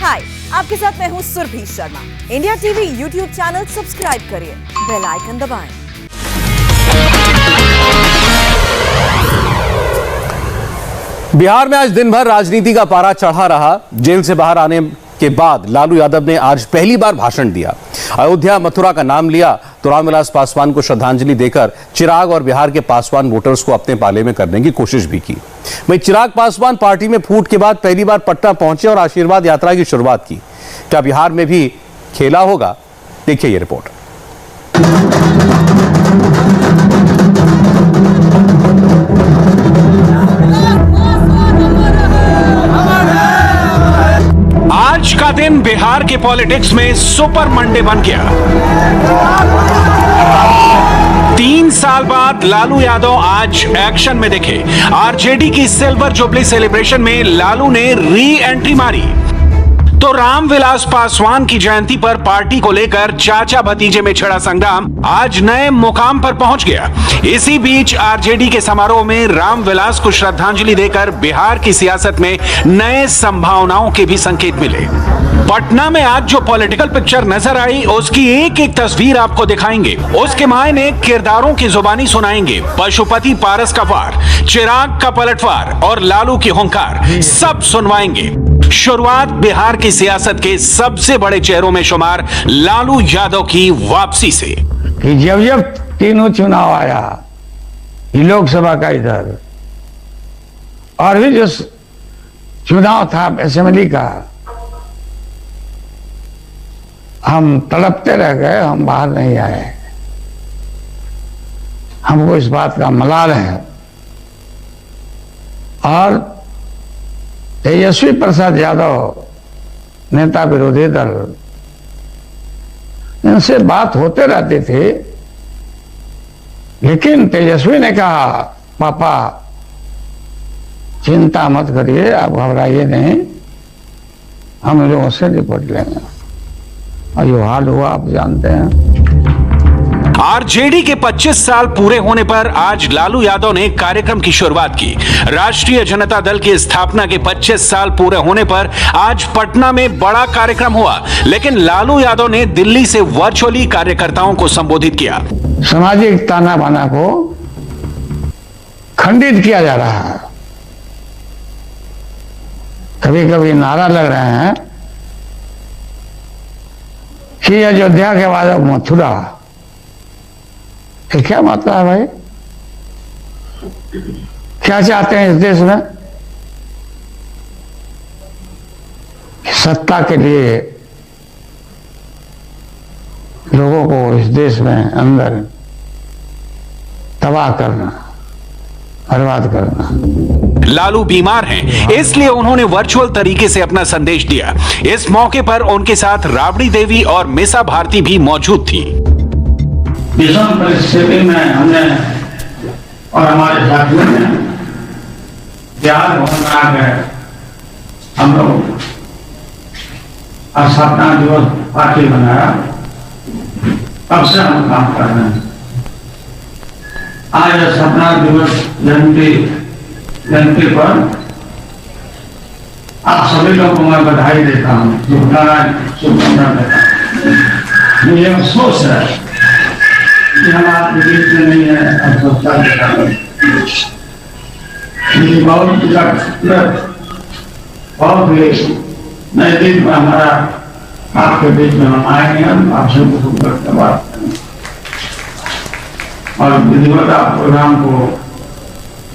हाय, आपके साथ मैं हूँ Surabhi Sharma. India TV YouTube channel subscribe करिए, बेल आइकन दबाएं। बिहार में आज दिन भर राजनीति का पारा चढ़ा रहा। जेल से बाहर आने के बाद लालू यादव ने आज पहली बार भाषण दिया। अयोध्या मथुरा का नाम लिया तो रामविलास पासवान को श्रद्धांजलि देकर चिराग और बिहार के पासवान वोटर्स को अपने पाले में करने की कोशिश भी की। वहीं चिराग पासवान पार्टी में फूट के बाद पहली बार पटना पहुंचे और आशीर्वाद यात्रा की शुरुआत की। क्या बिहार में भी खेला होगा? देखिए ये रिपोर्ट। आज का दिन बिहार के पॉलिटिक्स में सुपर मंडे बन गया। 3 साल बाद लालू यादव आज एक्शन में दिखे। आरजेडी की सिल्वर जुबली सेलिब्रेशन में लालू ने री एंट्री मारी तो रामविलास पासवान की जयंती पर पार्टी को लेकर चाचा भतीजे में छिड़ा संग्राम आज नए मुकाम पर पहुंच गया। इसी बीच आरजेडी के समारोह में रामविलास को श्रद्धांजलि देकर बिहार की सियासत में नए संभावनाओं के भी संकेत मिले। पटना में आज जो पॉलिटिकल पिक्चर नजर आई उसकी एक एक तस्वीर आपको दिखाएंगे। उसके मायने किरदारों की जुबानी सुनाएंगे। पशुपति पारस का वार, चिराग का पलटवार और लालू की हुंकार सब सुनवाएंगे। शुरुआत बिहार की सियासत के सबसे बड़े चेहरों में शुमार लालू यादव की वापसी से। कि जब तीनों चुनाव आया, लोकसभा का इधर और भी जो चुनाव था असेंबली का, हम तड़पते रह गए, हम बाहर नहीं आए। हमको इस बात का मलाल है। और तेजस्वी प्रसाद यादव, नेता विरोधी दल, इनसे बात होते रहती थी, लेकिन तेजस्वी ने कहा, पापा चिंता मत करिए, आप घबराइए नहीं, हम लोगों से निपट लेंगे। और जो हाल हुआ आप जानते हैं। आरजेडी के 25 साल पूरे होने पर आज लालू यादव ने कार्यक्रम की शुरुआत की। राष्ट्रीय जनता दल की स्थापना के 25 साल पूरे होने पर आज पटना में बड़ा कार्यक्रम हुआ, लेकिन लालू यादव ने दिल्ली से वर्चुअली कार्यकर्ताओं को संबोधित किया। सामाजिक ताना बाना को खंडित किया जा रहा है। कभी कभी नारा लग रहे हैं कि अयोध्या के बाद मथुरा। क्या मतलब है भाई? क्या चाहते हैं इस देश में? सत्ता के लिए लोगों को इस देश में अंदर तबाह करना, बर्बाद करना। लालू बीमार हैं, इसलिए उन्होंने वर्चुअल तरीके से अपना संदेश दिया। इस मौके पर उनके साथ राबड़ी देवी और मिसा भारती भी मौजूद थी। विषम परिस्थिति में हमने और हमारे साथियों ने बिहार भवन आकर हम लोग स्थापना दिवस पार्टी बनाया। तब से हम काम कर रहे हैं। आज स्थापना दिवस जयंती पर आप सभी लोगों को मैं बधाई देता हूँ, शुभकामना देता हूँ। मुझे अफसोस है कि हम आपके बीच में नहीं है। अफसोसता देता हूँ, बहुत ही नए दिन में हमारा आपके बीच में हम आएंगे। हम आपसे करके बात करेंगे और विधिवत प्रोग्राम को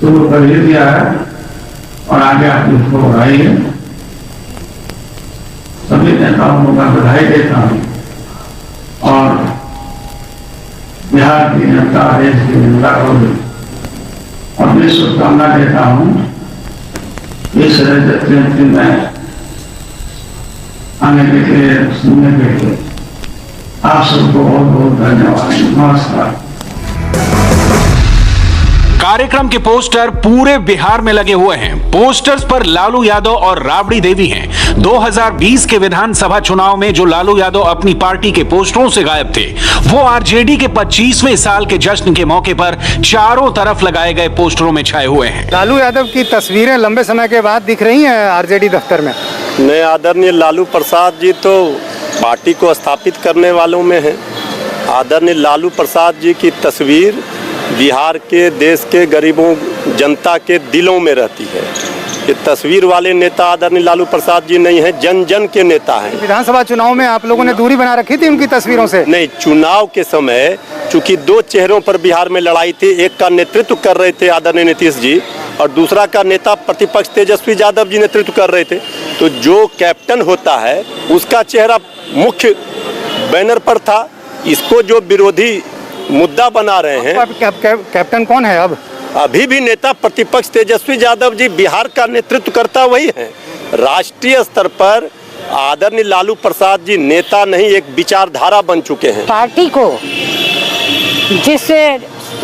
शुरू कर ही दिया है और आगे आप उसको बढ़ाइए। सभी नेताओं को मैं बधाई देता हूँ और बिहार की जनता, देश की जनता को अपनी शुभकामना देता हूँ। इस रजत जयंती में आने के लिए, सुनने के लिए आप सबको बहुत बहुत धन्यवाद। नमस्कार। कार्यक्रम के पोस्टर पूरे बिहार में लगे हुए हैं। पोस्टर्स पर लालू यादव और राबड़ी देवी हैं। 2020 के विधानसभा चुनाव में जो लालू यादव अपनी पार्टी के पोस्टरों से गायब थे, वो आरजेडी के 25वें साल के जश्न के मौके पर चारों तरफ लगाए गए पोस्टरों में छाए हुए हैं। लालू यादव की तस्वीरें लंबे समय के बाद दिख रही हैं आरजेडी दफ्तर में। ने आदरणीय लालू प्रसाद जी तो पार्टी को स्थापित करने वालों में हैं। आदरणीय लालू प्रसाद जी की तस्वीर बिहार के, देश के गरीबों जनता के दिलों में रहती है। ये तस्वीर वाले नेता आदरणीय लालू प्रसाद जी नहीं हैं, जन जन के नेता हैं। विधानसभा चुनाव में आप लोगों ने दूरी बना रखी थी उनकी तस्वीरों से? नहीं, चुनाव के समय चूंकि दो चेहरों पर बिहार में लड़ाई थी, एक का नेतृत्व कर रहे थे आदरणीय नीतीश जी और दूसरा का नेता प्रतिपक्ष तेजस्वी यादव जी नेतृत्व कर रहे थे। तो जो कैप्टन होता है उसका चेहरा मुख्य बैनर पर था। इसको जो विरोधी मुद्दा बना रहे हैं, कैप्टन कौन है अब? अभी भी नेता प्रतिपक्ष तेजस्वी यादव जी बिहार का नेतृत्व करता वही है। राष्ट्रीय स्तर पर आदरणीय लालू प्रसाद जी नेता नहीं, एक विचारधारा बन चुके हैं। पार्टी को जिस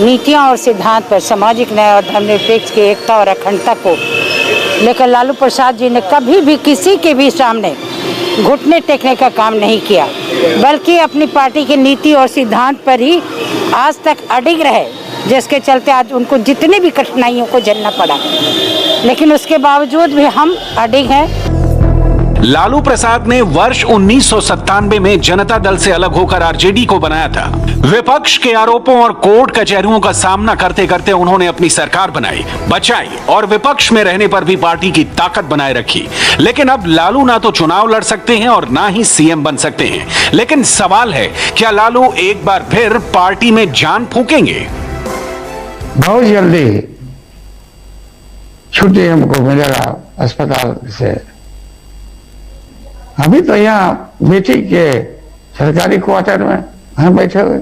नीतियां और सिद्धांत पर सामाजिक न्याय और धर्मनिरपेक्ष की एकता और अखंडता को लेकर लालू प्रसाद जी ने कभी भी किसी के भी सामने घुटने टेकने का काम नहीं किया, बल्कि अपनी पार्टी की नीति और सिद्धांत पर ही आज तक अडिग रहे, जिसके चलते आज उनको जितनी भी कठिनाइयों को झेलना पड़ा, लेकिन उसके बावजूद भी हम अडिग हैं। लालू प्रसाद ने वर्ष 1997 में जनता दल से अलग होकर आरजेडी को बनाया था। विपक्ष के आरोपों और कोर्ट कचहरियों का सामना करते करते उन्होंने अपनी सरकार बनाई, बचाई और विपक्ष में रहने पर भी पार्टी की ताकत बनाए रखी। लेकिन अब लालू ना तो चुनाव लड़ सकते हैं और ना ही सीएम बन सकते हैं। लेकिन सवाल है, क्या लालू एक बार फिर पार्टी में जान फूकेंगे? बहुत जल्दी छुट्टी हमको मिलेगा अस्पताल से। अभी तो यहाँ बेटी के सरकारी क्वार्टर में हम बैठे हुए,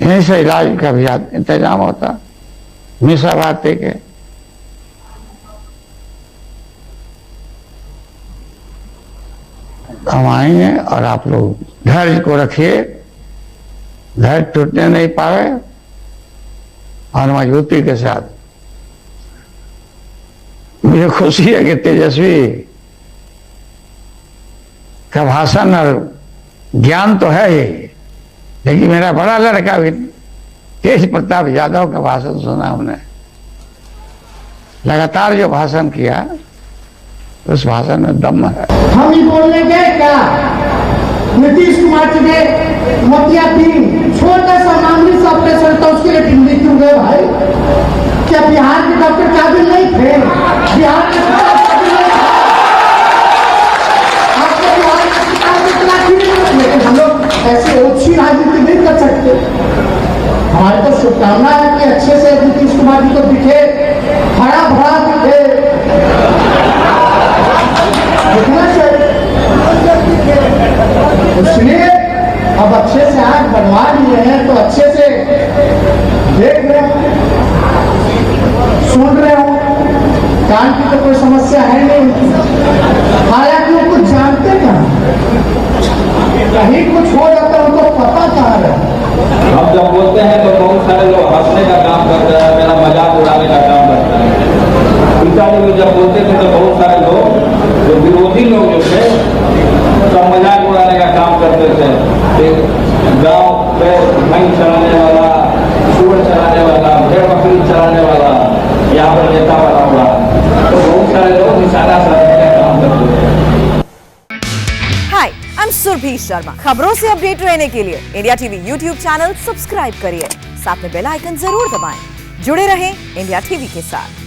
यहीं से इलाज का भी इंतजाम होता मिश्रा भारती के। हम आएंगे और आप लोग धैर्य को रखिए, धैर्य टूटने नहीं पाए और मजबूती के साथ। मुझे खुशी है कि तेजस्वी का भाषण और ज्ञान तो है ही, लेकिन मेरा बड़ा लड़का भी तेज प्रताप यादव का भाषण सुना हमने। लगातार जो भाषण किया उस भाषण में दम है। हम ही बोलने गए क्या? नीतीश कुमार जी ने मोतियाबिंद छोटा सा मामूली सा ऑपरेशन था, उसके लिए मृत्यु गए भाई। क्या बिहार के डॉक्टर काबिल नहीं थे? बिहार के लेकिन हम लोग ऐसे अच्छी राजनीति नहीं कर सकते। हमारी तो शुभकामना है कि अच्छे से नीतीश कुमार जी को दिखे, हरा भरा दिखे, दिखना चाहिए। इसलिए अब अच्छे से आंख बनवा लिए हैं तो अच्छे से देख रहे हो, सुन रहे हो, कान की तो कोई समस्या है नहीं। हालांकि वो कुछ जानते कहाँ, कहीं कुछ हो जाता है उनको पता कहाँ है। हम जब बोलते हैं तो बहुत सारे लोग हंसने का काम करते हैं, मेरा मजाक उड़ाने का काम करते हैं। उनका लोग जब बोलते थे तो बहुत सारे लोग जो विरोधी लोग जो थे सब मजाक उड़ाने का काम करते थे। गाँव में भैंस चलाने वाला, सूअर चलाने वाला, भेड़ बकरी चलाने वाला, यहाँ पर नेता वाला हुआ, तो बहुत सारे लोग निशाना साधने का काम करते थे। हाय, आई एम सुरभि शर्मा। खबरों से अपडेट रहने के लिए India TV YouTube channel subscribe करिए, साथ में बेल आइकन जरूर दबाएं। जुड़े रहें इंडिया टीवी के साथ।